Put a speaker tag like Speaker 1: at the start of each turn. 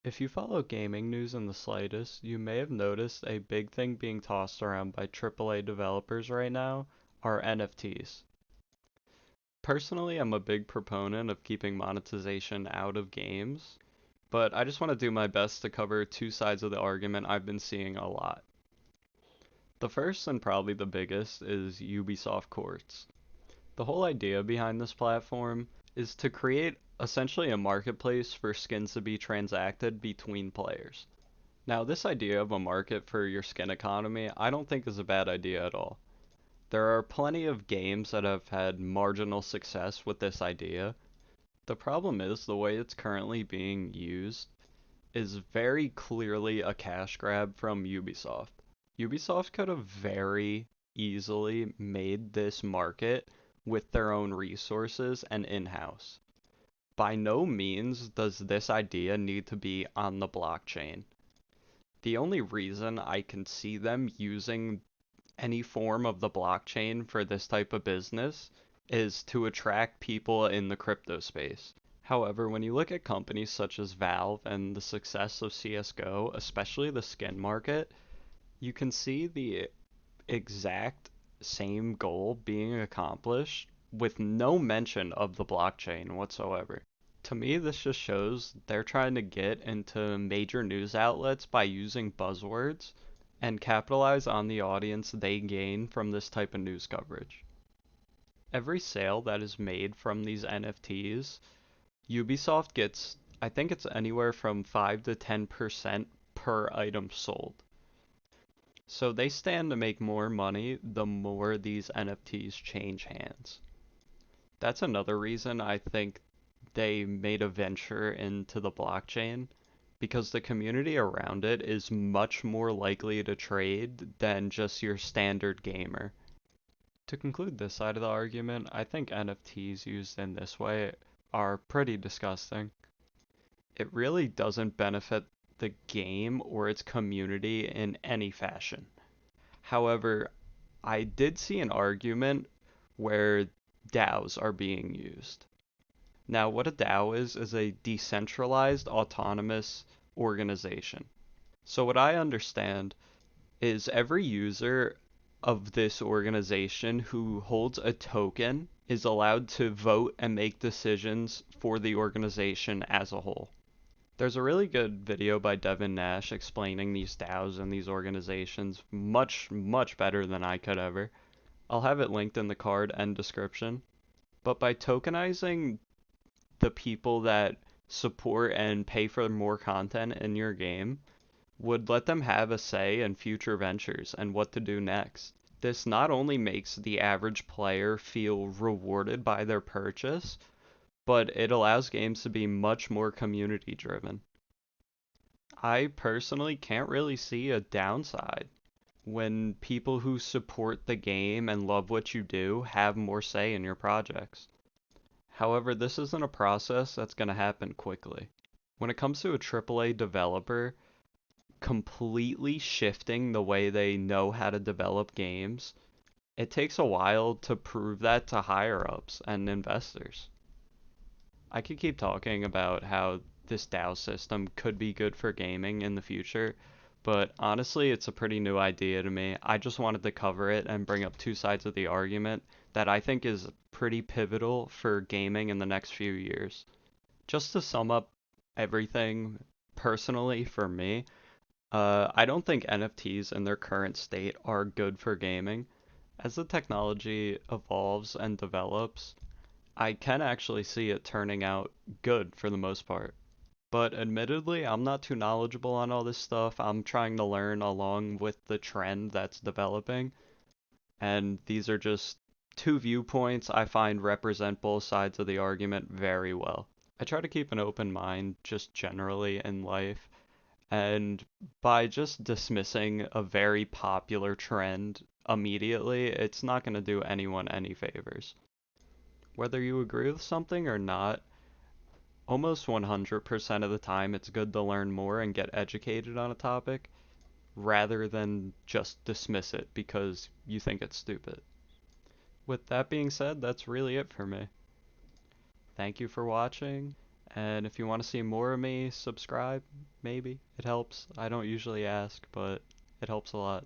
Speaker 1: If you follow gaming news in the slightest, you may have noticed a big thing being tossed around by AAA developers right now are NFTs. Personally, I'm a big proponent of keeping monetization out of games, but I just want to do my best to cover two sides of the argument I've been seeing a lot. The first and probably the biggest is Ubisoft Quartz. The whole idea behind this platform is to create essentially a marketplace for skins to be transacted between players. Now, this idea of a market for your skin economy, I don't think is a bad idea at all. There are plenty of games that have had marginal success with this idea. The problem is the way it's currently being used is very clearly a cash grab from Ubisoft. Ubisoft could have very easily made this market with their own resources and in-house. By no means does this idea need to be on the blockchain. The only reason I can see them using any form of the blockchain for this type of business is to attract people in the crypto space. However, when you look at companies such as Valve and the success of CSGO, especially the skin market, you can see the exact same goal being accomplished with no mention of the blockchain whatsoever. To me, this just shows they're trying to get into major news outlets by using buzzwords and capitalize on the audience they gain from this type of news coverage. Every sale that is made from these NFTs, Ubisoft gets, I think it's anywhere from 5 to 10% per item sold. So they stand to make more money the more these NFTs change hands. That's another reason I think they made a venture into the blockchain because the community around it is much more likely to trade than just your standard gamer. To conclude this side of the argument, I think NFTs used in this way are pretty disgusting. It really doesn't benefit the game or its community in any fashion. However, I did see an argument where DAOs are being used. Now, what a DAO is a decentralized autonomous organization. So, what I understand is every user of this organization who holds a token is allowed to vote and make decisions for the organization as a whole. There's a really good video by Devin Nash explaining these DAOs and these organizations much better than I could ever. I'll have it linked in the card and description. But by tokenizing the people that support and pay for more content in your game would let them have a say in future ventures and what to do next. This not only makes the average player feel rewarded by their purchase, but it allows games to be much more community driven. I personally can't really see a downside when people who support the game and love what you do have more say in your projects. However, this isn't a process that's going to happen quickly. When it comes to a AAA developer completely shifting the way they know how to develop games, it takes a while to prove that to higher ups and investors. I could keep talking about how this DAO system could be good for gaming in the future, but honestly, it's a pretty new idea to me. I just wanted to cover it and bring up two sides of the argument that I think is pretty pivotal for gaming in the next few years. Just to sum up everything personally for me, I don't think NFTs in their current state are good for gaming. As the technology evolves and develops, I can actually see it turning out good for the most part. But admittedly, I'm not too knowledgeable on all this stuff. I'm trying to learn along with the trend that's developing. And these are just two viewpoints I find represent both sides of the argument very well. I try to keep an open mind just generally in life. And by just dismissing a very popular trend immediately, it's not going to do anyone any favors. Whether you agree with something or not, almost 100% of the time it's good to learn more and get educated on a topic rather than just dismiss it because you think it's stupid. With that being said, that's really it for me. Thank you for watching, And if you want to see more of me, subscribe, maybe. It helps. I don't usually ask, but it helps a lot.